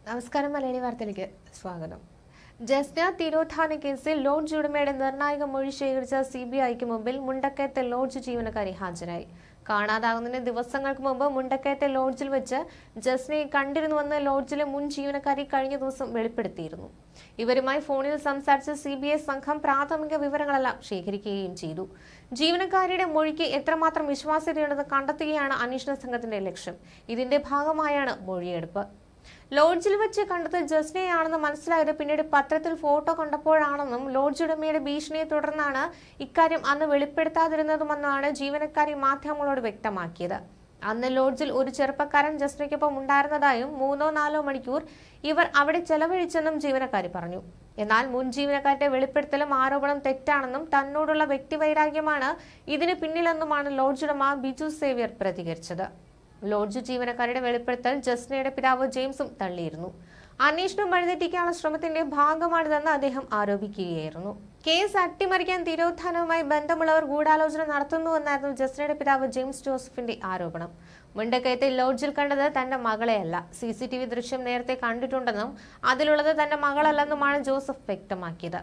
നമസ്കാരം. മലയാളി വാർത്തയിലേക്ക് സ്വാഗതം. ജസ്ന തിരോധാന കേസിൽ ലോഡ്ജ് ഉടമയുടെ നിർണായക മൊഴി ശേഖരിച്ച CBIക്ക് മുമ്പിൽ മുണ്ടക്കയത്തെ ലോഡ്ജ് ജീവനക്കാരി ഹാജരായി. കാണാതാകുന്നതിന് ദിവസങ്ങൾക്ക് മുമ്പ് മുണ്ടക്കയത്തെ ലോഡ്ജിൽ വെച്ച് ജസ്നയെ കണ്ടിരുന്നുവെന്ന് ലോഡ്ജിലെ മുൻ ജീവനക്കാരി കഴിഞ്ഞ ദിവസം വെളിപ്പെടുത്തിയിരുന്നു. ഇവരുമായി ഫോണിൽ സംസാരിച്ച CBI സംഘം പ്രാഥമിക വിവരങ്ങളെല്ലാം ശേഖരിക്കുകയും ചെയ്തു. ജീവനക്കാരിയുടെ മൊഴിക്ക് എത്രമാത്രം വിശ്വാസ്യതയുണ്ടെന്ന് കണ്ടെത്തുകയാണ് അന്വേഷണ സംഘത്തിന്റെ ലക്ഷ്യം. ഇതിന്റെ ഭാഗമായാണ് മൊഴിയെടുപ്പ്. ലോഡ്ജിൽ വെച്ച് കണ്ടത് ജസ്നയാണെന്ന് മനസ്സിലായത് പിന്നീട് പത്രത്തിൽ ഫോട്ടോ കണ്ടപ്പോഴാണെന്നും ലോഡ്ജ് ഉടമയുടെ ഭീഷണിയെ തുടർന്നാണ് ഇക്കാര്യം അന്ന് വെളിപ്പെടുത്താതിരുന്നതുമെന്നാണ് ജീവനക്കാരി മാധ്യമങ്ങളോട് വ്യക്തമാക്കിയത്. അന്ന് ലോഡ്ജിൽ ഒരു ചെറുപ്പക്കാരൻ ജസ്നയ്ക്കൊപ്പം ഉണ്ടായിരുന്നതായും 3-4 മണിക്കൂർ ഇവർ അവിടെ ചെലവഴിച്ചെന്നും ജീവനക്കാരി പറഞ്ഞു. എന്നാൽ മുൻ ജീവനക്കാരുടെ വെളിപ്പെടുത്തലും ആരോപണം തെറ്റാണെന്നും തന്നോടുള്ള വ്യക്തിവൈരാഗ്യമാണ് ഇതിന് പിന്നിലെന്നുമാണ് ലോഡ്ജ് ഉടമ ബിജു സേവ്യർ പ്രതികരിച്ചത്. ലോഡ്ജ് ജീവനക്കാരുടെ വെളിപ്പെടുത്തൽ ജസ്നയുടെ പിതാവ് ജെയിംസും തള്ളിയിരുന്നു. അന്വേഷണം വഴിതെറ്റിക്കാനുള്ള ശ്രമത്തിന്റെ ഭാഗമാണിതെന്ന് അദ്ദേഹം ആരോപിക്കുകയായിരുന്നു. കേസ് അട്ടിമറിക്കാൻ തിരോധാനവുമായി ബന്ധമുള്ളവർ ഗൂഢാലോചന നടത്തുന്നുവെന്നായിരുന്നു ജസ്നയുടെ പിതാവ് ജെയിംസ് ജോസഫിന്റെ ആരോപണം. മുണ്ടക്കയത്തെ ലോഡ്ജിൽ കണ്ടത് തന്റെ മകളെയല്ല, CCTV ദൃശ്യം നേരത്തെ കണ്ടിട്ടുണ്ടെന്നും അതിലുള്ളത് തന്റെ മകളല്ലെന്നുമാണ് ജോസഫ് വ്യക്തമാക്കിയത്.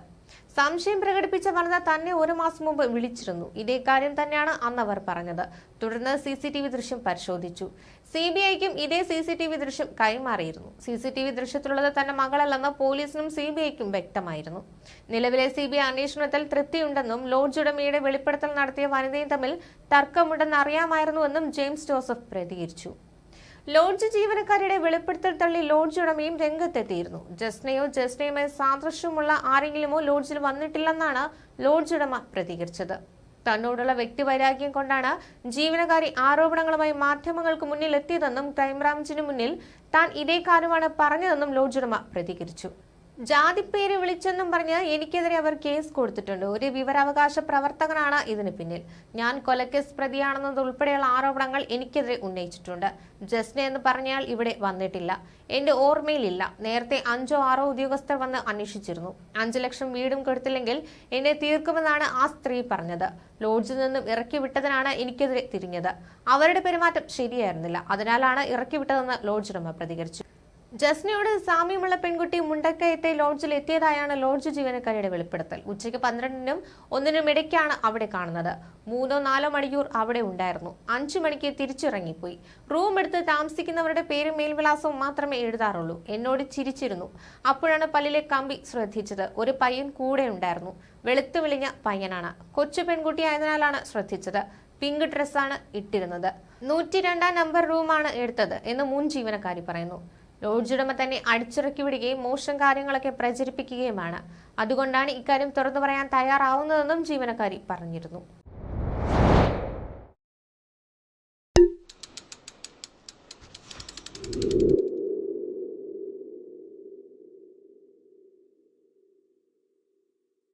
സംശയം പ്രകടിപ്പിച്ച വനിത തന്നെ 1 മാസം മുമ്പ് വിളിച്ചിരുന്നു. ഇതേ കാര്യം തന്നെയാണ് അന്ന് അവർ പറഞ്ഞത്. തുടർന്ന് CCTV ദൃശ്യം പരിശോധിച്ചു. CBIക്കും ഇതേ CCTV ദൃശ്യം കൈമാറിയിരുന്നു. CCTV ദൃശ്യത്തിലുള്ളത് തന്റെ മകളല്ലെന്ന് പോലീസിനും CBIക്കും വ്യക്തമായിരുന്നു. നിലവിലെ CBI അന്വേഷണത്തിൽ തൃപ്തിയുണ്ടെന്നും ലോഡ്ജ് ഉടമയുടെ വെളിപ്പെടുത്തൽ നടത്തിയ വനിതയും തമ്മിൽ തർക്കമുണ്ടെന്ന് അറിയാമായിരുന്നുവെന്നും ജെയിംസ് ജോസഫ് പ്രതികരിച്ചു. ലോഡ്ജ് ജീവനക്കാരുടെ വെളിപ്പെടുത്തൽ തള്ളി ലോഡ്ജ് ഉടമയും രംഗത്തെത്തിയിരുന്നു. ജസ്നയുമായി സാദൃശ്യമുള്ള ആരെങ്കിലുമോ ലോഡ്ജിൽ വന്നിട്ടില്ലെന്നാണ് ലോഡ്ജ് ഉടമ പ്രതികരിച്ചത്. തന്നോടുള്ള വ്യക്തിവൈരാഗ്യം കൊണ്ടാണ് ജീവനക്കാരി ആരോപണങ്ങളുമായി മാധ്യമങ്ങൾക്ക് മുന്നിൽ എത്തിയതെന്നും ക്രൈംബ്രാഞ്ചിന് മുന്നിൽ താൻ ഇതേ കാര്യമാണ് പറഞ്ഞതെന്നും ലോഡ്ജ് ഉടമ പ്രതികരിച്ചു. ജാതിപ്പേര് വിളിച്ചെന്നും പറഞ്ഞ് എനിക്കെതിരെ അവർ കേസ് കൊടുത്തിട്ടുണ്ട്. ഒരു വിവരാവകാശ പ്രവർത്തകനാണ് ഇതിന് പിന്നിൽ. ഞാൻ കൊലക്കേസ് പ്രതിയാണെന്നതുൾപ്പെടെയുള്ള ആരോപണങ്ങൾ എനിക്കെതിരെ ഉന്നയിച്ചിട്ടുണ്ട്. ജസ്ന എന്ന് പറഞ്ഞയാൾ ഇവിടെ വന്നിട്ടില്ല, എന്റെ ഓർമ്മയിലില്ല. നേരത്തെ 5-6 ഉദ്യോഗസ്ഥർ വന്ന് അന്വേഷിച്ചിരുന്നു. 5 ലക്ഷം വീടും കൊടുത്തില്ലെങ്കിൽ എന്നെ തീർക്കുമെന്നാണ് ആ സ്ത്രീ പറഞ്ഞത്. ലോഡ്ജിൽ നിന്നും ഇറക്കി വിട്ടതിനാണ് എനിക്കെതിരെ തിരിഞ്ഞത്. അവരുടെ പെരുമാറ്റം ശരിയായിരുന്നില്ല, അതിനാലാണ് ഇറക്കി വിട്ടതെന്ന് ലോഡ്ജ് ഉടമ പ്രതികരിച്ചു. ജസ്നയോട് സാമ്യമുള്ള പെൺകുട്ടി മുണ്ടക്കയത്തെ ലോഡ്ജിൽ എത്തിയതായാണ് ലോഡ്ജ് ജീവനക്കാരുടെ വെളിപ്പെടുത്തൽ. ഉച്ചയ്ക്ക് 12-നും 1-നും ഇടയ്ക്കാണ് അവിടെ കാണുന്നത്. 3-4 മണിക്കൂർ അവിടെ ഉണ്ടായിരുന്നു. 5 മണിക്ക് തിരിച്ചിറങ്ങിപ്പോയി. റൂം എടുത്ത് താമസിക്കുന്നവരുടെ പേരും മേൽവിലാസവും മാത്രമേ എഴുതാറുള്ളൂ. എന്നോട് ചിരിച്ചിരുന്നു. അപ്പോഴാണ് പല്ലിലെ കമ്പി ശ്രദ്ധിച്ചത്. ഒരു പയ്യൻ കൂടെ ഉണ്ടായിരുന്നു. വെളുത്തു വിളിഞ്ഞ പയ്യനാണ്. കൊച്ചു പെൺകുട്ടിയായതിനാലാണ് ശ്രദ്ധിച്ചത്. പിങ്ക് ഡ്രസ്സാണ് ഇട്ടിരുന്നത്. 102 നമ്പർ റൂമാണ് എടുത്തത് എന്ന് മുൻ ജീവനക്കാരി പറയുന്നു. ലോഡ്ജ് ഉടമ തന്നെ അടിച്ചിറക്കി വിടുകയും മോശം കാര്യങ്ങളൊക്കെ പ്രചരിപ്പിക്കുകയുമാണ്. അതുകൊണ്ടാണ് ഇക്കാര്യം തുറന്നു പറയാൻ തയ്യാറാവുന്നതെന്നും ജീവനക്കാരി പറഞ്ഞിരുന്നു.